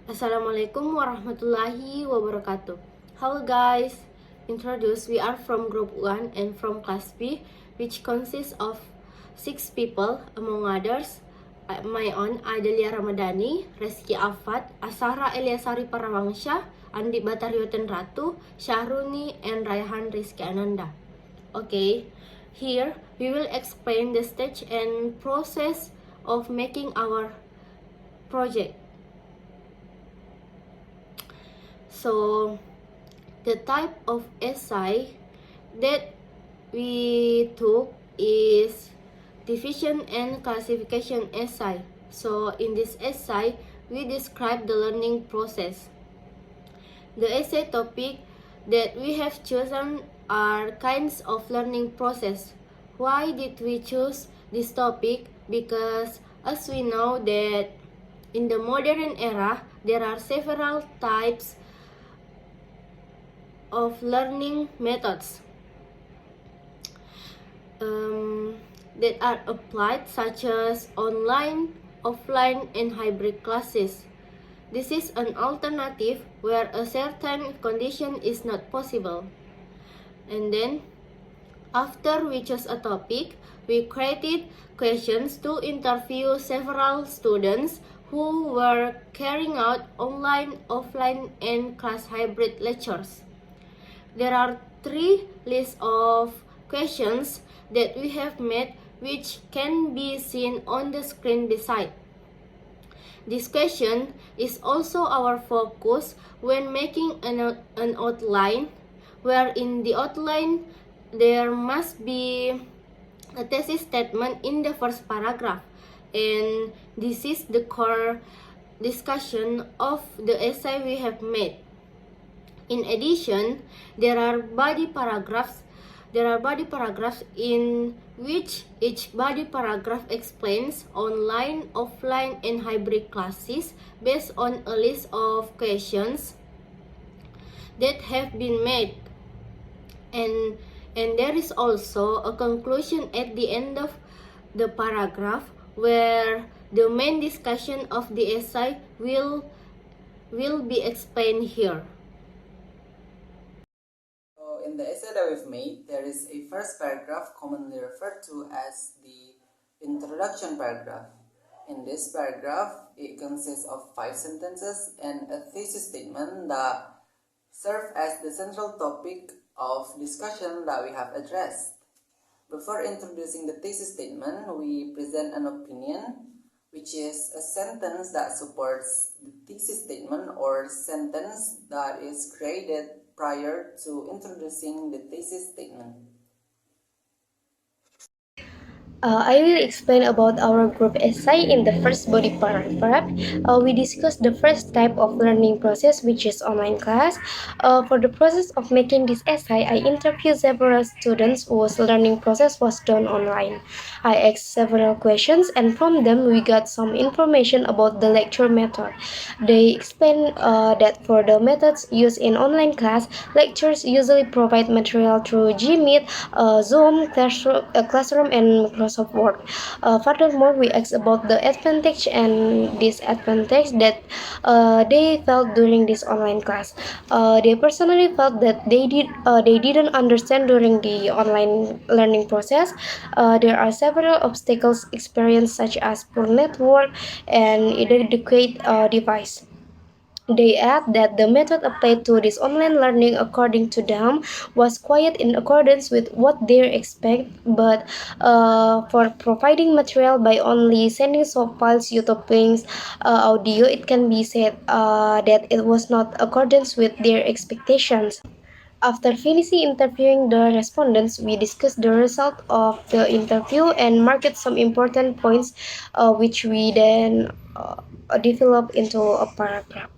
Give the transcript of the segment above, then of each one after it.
Assalamualaikum warahmatullahi wabarakatuh. Hello guys, we are from Group 1 and from Class B, which consists of 6 people, among others, my own Adelia Ramadhani, Reski Afat, Asara Eliasari Parawangsa, Andi Bataryoten Ratu, Syahruni, and Raihan Rizky Ananda. Okay, here we will explain the stage and process of making our project. So, the type of essay that we took is division and classification essay. So, in this essay, we describe the learning process. The essay topic that we have chosen are kinds of learning process. Why did we choose this topic? Because as we know that in the modern era, there are several types of learning methods that are applied, such as online, offline, and hybrid classes. This is an alternative where a certain condition is not possible. And then, after we chose a topic, we created questions to interview several students who were carrying out online, offline, and class hybrid lectures. There are 3 lists of questions that we have made, which can be seen on the screen beside. This question is also our focus when making an outline, where in the outline there must be a thesis statement in the first paragraph, and this is the core discussion of the essay we have made. In addition, there are body paragraphs in which each body paragraph explains online, offline, and hybrid classes based on a list of questions that have been made. And there is also a conclusion at the end of the paragraph where the main discussion of the essay will be explained here. In the essay that we've made, there is a first paragraph commonly referred to as the introduction paragraph. In this paragraph, it consists of 5 sentences and a thesis statement that serve as the central topic of discussion that we have addressed. Before introducing the thesis statement, we present an opinion, which is a sentence that supports the thesis statement or sentence that is created prior to introducing the thesis statement. I will explain about our group essay in the first body paragraph. We discuss the first type of learning process, which is online class. For the process of making this essay, I interviewed several students whose learning process was done online. I asked several questions, and from them we got some information about the lecture method. They explained that for the methods used in online class, lectures usually provide material through Gmeet, Zoom, Classroom, and Microsoft Word. Furthermore, we asked about the advantage and disadvantage that they felt during this online class. They personally felt that they didn't understand during the online learning process. There are several obstacles experienced, such as poor network and inadequate device. They add that the method applied to this online learning, according to them, was quite in accordance with what they expect, but for providing material by only sending soft files, YouTube links, audio, it can be said that it was not accordance with their expectations. After finishing interviewing the respondents, we discussed the result of the interview and marked some important points, which we then developed into a paragraph.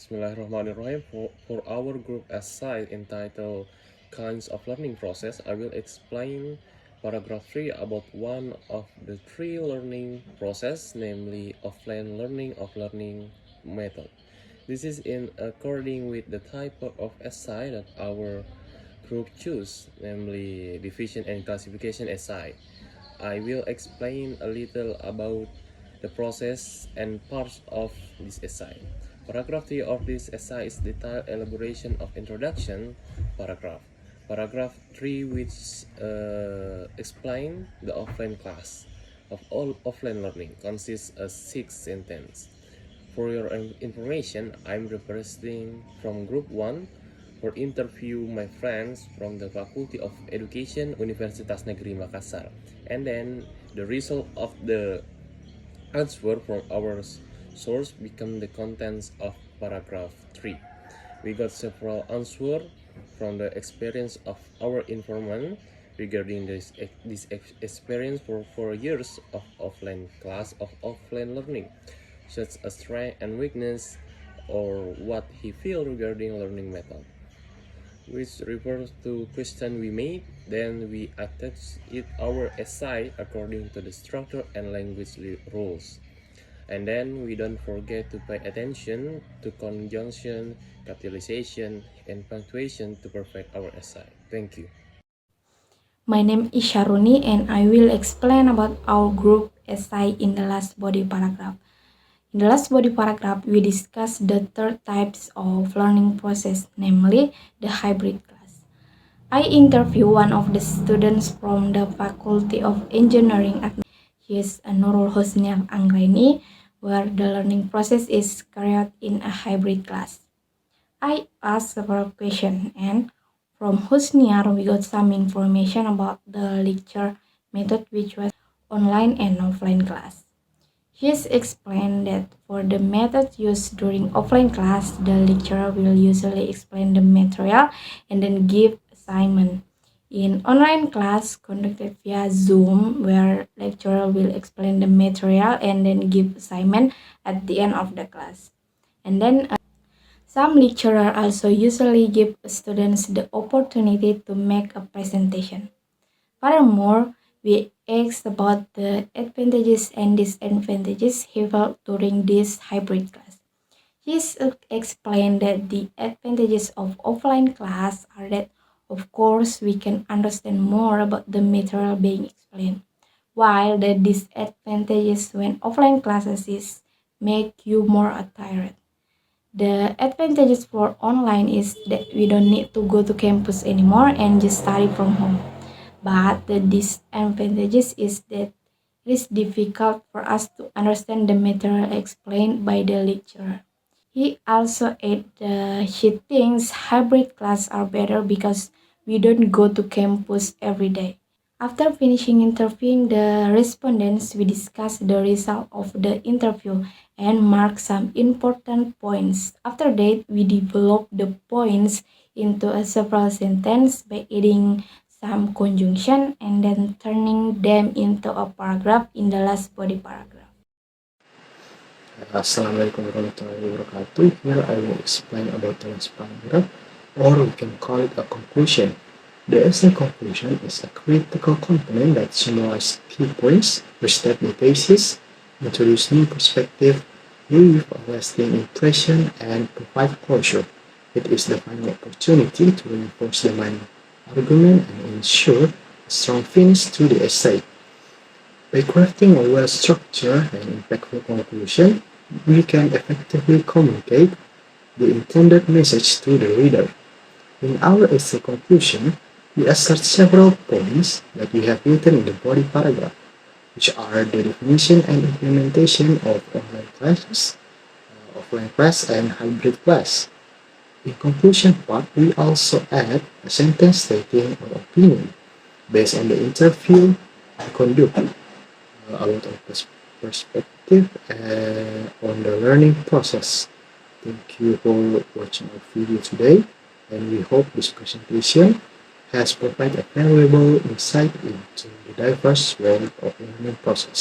Bismillahirrahmanirrahim. For our group essay entitled Kinds of Learning Process, I will explain paragraph 3 about one of the 3 learning process, namely offline learning of learning method. This is in according with the type of essay that our group choose, namely division and classification essay. I will explain a little about the process and parts of this essay. Paragraph 3 of this essay is detailed elaboration of introduction paragraph. Paragraph 3, which explain the offline class of all offline learning, consists of 6 sentences. For your information, I'm representing from Group 1 for interview my friends from the Faculty of Education Universitas Negeri Makassar. And then the result of the answer from our source become the contents of paragraph 3. We got several answers from the experience of our informant regarding this experience for 4 years of offline class of offline learning, such as strength and weakness, or what he feel regarding learning method, which refers to question we made. Then we attach it our essay according to the structure and language rules. And then we don't forget to pay attention to conjunction, capitalization, and punctuation to perfect our essay. Thank you. My name is Sharuni and I will explain about our group essay in the last body paragraph. In the last body paragraph, we discussed the third types of learning process, namely the hybrid class. I interviewed one of the students from the Faculty of Engineering. He is Nurul Husnia Anggraini, where the learning process is carried in a hybrid class. I asked several questions, and from Husniar we got some information about the lecture method, which was online and offline class. He explained that for the method used during offline class, the lecturer will usually explain the material and then give assignment. In online class conducted via Zoom, where lecturer will explain the material and then give assignment at the end of the class. And then some lecturers also usually give students the opportunity to make a presentation. Furthermore, we asked about the advantages and disadvantages he felt during this hybrid class. He explained that the advantages of offline class are that, of course, we can understand more about the material being explained, while the disadvantages when offline classes is make you more tired. The advantages for online is that we don't need to go to campus anymore and just study from home. But the disadvantages is that it is difficult for us to understand the material explained by the lecturer. He also added he thinks hybrid classes are better because we don't go to campus every day. After finishing interviewing the respondents, we discussed the result of the interview and marked some important points. After that, we developed the points into a several sentences by adding some conjunction and then turning them into a paragraph in the last body paragraph. Assalamualaikum warahmatullahi wabarakatuh. Here I will explain about the last paragraph, or we can call it a conclusion. The essay conclusion is a critical component that summarizes key points, restate the thesis, introduce new perspective, leave a lasting impression, and provide closure. It is the final opportunity to reinforce the main argument and ensure a strong finish to the essay. By crafting a well-structured and impactful conclusion, we can effectively communicate the intended message to the reader. In our essay conclusion, we assert several points that we have written in the body paragraph, which are the definition and implementation of online classes, offline class, and hybrid class. In conclusion part, we also add a sentence stating our opinion based on the interview we conduct, a lot of perspective on the learning process. Thank you for watching our video today, and we hope this presentation has provided a valuable insight into the diverse world of learning process.